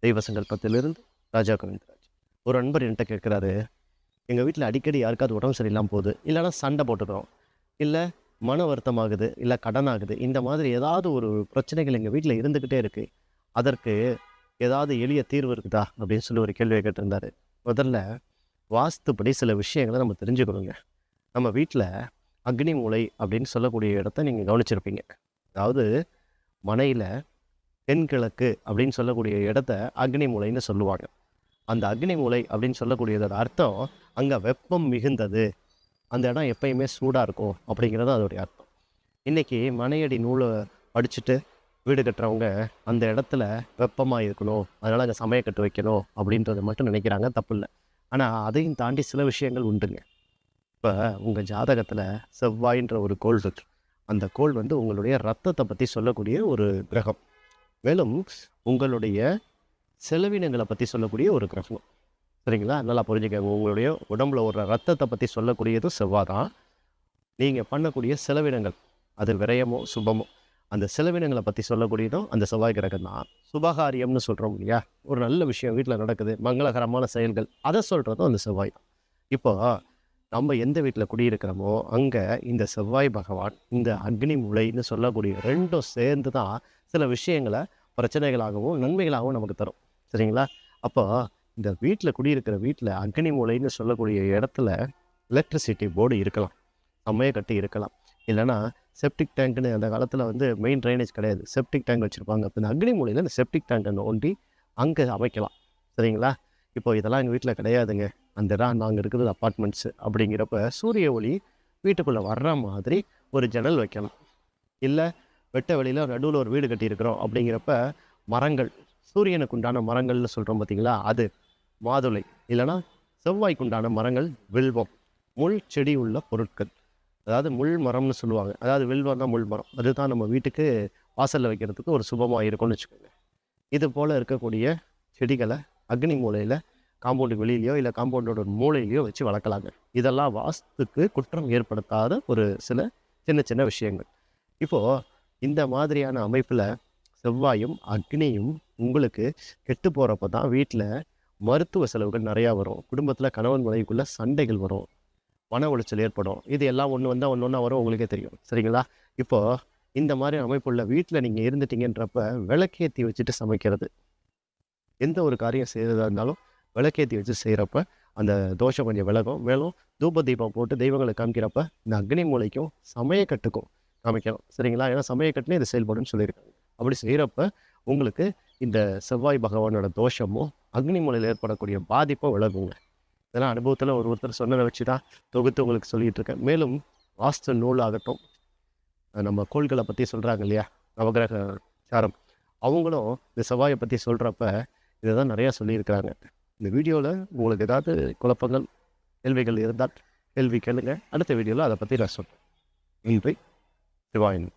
தெய்வ சங்கல்பத்திலிருந்து ராஜா கோவிந்தராஜ். ஒரு நண்பர் என்கிட்ட கேட்குறாரு, எங்கள் வீட்டில் அடிக்கடி யாருக்காவது உடம்பு சரியில்லாமல் போகுது, இல்லைன்னா சண்டை போட்டுக்கிறோம், இல்லை மன வருத்தம் ஆகுது, இல்லை கடன் ஆகுது, இந்த மாதிரி ஏதாவது ஒரு பிரச்சனைகள் எங்கள் வீட்டில் இருந்துக்கிட்டே இருக்குது. அதற்கு ஏதாவது எளிய தீர்வு இருக்குதா அப்படின்னு சொல்லி ஒரு கேள்வியை கேட்டிருந்தாரு. முதல்ல வாஸ்துப்படி சில விஷயங்களை நம்ம தெரிஞ்சுக்கணுங்க. நம்ம வீட்டில் அக்னி மூலை அப்படின்னு சொல்லக்கூடிய இடத்த நீங்கள் கவனிச்சிருப்பீங்க. அதாவது மனையில் தென்கிழக்கு அப்படின்னு சொல்லக்கூடிய இடத்த அக்னி மூலைன்னு சொல்லுவாங்க. அந்த அக்னி மூலை அப்படின்னு சொல்லக்கூடியதோட அர்த்தம் அங்கே வெப்பம் மிகுந்தது, அந்த இடம் எப்பயுமே சூடாக இருக்கும் அப்படிங்கிறது அதோடைய அர்த்தம். இன்றைக்கி மனையடி நூலை படிச்சுட்டு வீடு கட்டுறவங்க அந்த இடத்துல வெப்பமாக இருக்கணும், அதனால் அங்கே சமையக்கட்டு வைக்கணும் அப்படின்றத மட்டும் நினைக்கிறாங்க, தப்பு இல்லை. ஆனால் அதையும் தாண்டி சில விஷயங்கள் உண்டுங்க. இப்போ உங்கள் ஜாதகத்தில் செவ்வாயின்ற ஒரு கோள் இருக்கு. அந்த கோள் வந்து உங்களுடைய ரத்தத்தை பற்றி சொல்லக்கூடிய ஒரு கிரகம். மேலும் உங்களுடைய செலவினங்களை பற்றி சொல்லக்கூடிய ஒரு கிரகம். சரிங்களா? நல்லா புரிஞ்சுக்கங்க. உங்களுடைய உடம்புல ஒரு ரத்தத்தை பற்றி சொல்லக்கூடியதும் செவ்வாய் தான். நீங்கள் பண்ணக்கூடிய செலவினங்கள், அது விரயமோ சுபமோ, அந்த செலவினங்களை பற்றி சொல்லக்கூடியதும் அந்த செவ்வாய் கிரகம் தான். சுபகாரியம்னு சொல்கிறோம் இல்லையா? ஒரு நல்ல விஷயம் வீட்டில் நடக்குது, மங்களகரமான செயல்கள், அதை சொல்கிறதும் அந்த செவ்வாய் தான். இப்போ நம்ம எந்த வீட்டில் குடியிருக்கிறோமோ அங்கே இந்த செவ்வாய் பகவான், இந்த அக்னி மூலைன்னு சொல்லக்கூடிய ரெண்டும் சேர்ந்து தான் சில விஷயங்களை பிரச்சனைகளாகவும் நன்மைகளாகவும் நமக்கு தரும். சரிங்களா? அப்போ இந்த வீட்டில் குடியிருக்கிற வீட்டில் அக்னி மூலைன்னு சொல்லக்கூடிய இடத்துல எலக்ட்ரிசிட்டி போர்டு இருக்கலாம், சமையக்கட்டு இருக்கலாம், இல்லைனா செப்டிக் டேங்க்னு அந்த காலத்தில் வந்து மெயின் ட்ரைனேஜ் கிடையாது, செப்டிக் டேங்க் வச்சுருப்பாங்க. அப்போ இந்த அக்னி மூலையில் இந்த செப்டிக் டேங்கை நோண்டி அங்கே அமைக்கலாம். சரிங்களா? இப்போ இதெல்லாம் எங்கள் வீட்டில் கிடையாதுங்க, அந்த இடம் நாங்கள் இருக்கிறது அப்பார்ட்மெண்ட்ஸு அப்படிங்கிறப்ப சூரிய ஒளி வீட்டுக்குள்ளே வர்ற மாதிரி ஒரு ஜன்னல் வைக்கலாம். இல்லை வெட்ட வெளியில் நடுவில் ஒரு வீடு கட்டியிருக்கிறோம் அப்படிங்கிறப்ப மரங்கள், சூரியனுக்கு உண்டான மரங்கள்னு சொல்கிறோம் பார்த்தீங்களா, அது மாதுளை, இல்லைனா செவ்வாய்க்கு உண்டான மரங்கள் வில்வம், முள் செடி உள்ள பொருட்கள், அதாவது முள் மரம்னு சொல்லுவாங்க. அதாவது வில்வம் தான் முள் மரம், அதுதான் நம்ம வீட்டுக்கு வாசலில் வைக்கிறதுக்கு ஒரு சுபமாக இருக்கும்னு வச்சுக்கோங்க. இது போல் இருக்கக்கூடிய செடிகளை அக்னி மூலையில் காம்பவுண்டுக்கு வெளியிலையோ இல்லை காம்பவுண்டோட மூலையிலையோ வச்சு வளர்க்கலாங்க. இதெல்லாம் வாஸ்துக்கு குற்றம் ஏற்படுத்தாத ஒரு சில சின்ன சின்ன விஷயங்கள். இப்போது இந்த மாதிரியான அமைப்பில் செவ்வாயும் அக்னியும் உங்களுக்கு கெட்டு போகிறப்ப தான் வீட்டில் மருத்துவ செலவுகள் நிறையா வரும், குடும்பத்தில் கணவன் மனைவிக்குள்ளே சண்டைகள் வரும், மன உளைச்சல் ஏற்படும். இது எல்லாம் ஒன்று வந்தால் ஒன்று ஒன்றா வரும், உங்களுக்கே தெரியும். சரிங்களா? இப்போது இந்த மாதிரி அமைப்புள்ள வீட்டில் நீங்கள் இருந்துட்டீங்கன்றப்ப விளக்கேற்றி வச்சுட்டு சமைக்கிறது, எந்த ஒரு காரியம் செய்கிறதா இருந்தாலும் விளக்கேற்றி வச்சு செய்கிறப்ப அந்த தோஷம் கொஞ்சம் விலகும். மேலும் தூப தீபம் போட்டு தெய்வங்களை காமிக்கிறப்ப இந்த அக்னி மூலைக்கும் சமயக்கட்டுக்கும் காமிக்கணும். சரிங்களா? ஏன்னா சமயக்கட்டுனே இது செயல்படுன்னு சொல்லியிருக்காங்க. அப்படி செய்கிறப்ப உங்களுக்கு இந்த செவ்வாய் பகவானோட தோஷமும் அக்னி மூலையில் ஏற்படக்கூடிய பாதிப்பும் விலகுங்க. இதெல்லாம் அனுபவத்தில் ஒருத்தர் சொன்னதை வச்சு தான் தொகுத்து உங்களுக்கு சொல்லிகிட்டு இருக்கேன். மேலும் வாஸ்து நூல் ஆகட்டும், நம்ம கோள்களை பற்றி சொல்கிறாங்க இல்லையா, நவகிரக சாரம், அவங்களும் இந்த செவ்வாயை பற்றி சொல்கிறப்ப இதை தான் நிறையா சொல்லியிருக்கிறாங்க. இந்த வீடியோவில் உங்களுக்கு ஏதாவது குழப்பங்கள், கேள்விகள் இருந்தால் கேள்வி கேளுங்க. அடுத்த வீடியோவில் அதை பற்றி நான் சொல்கிறேன். நன்றி. சிவாயன்.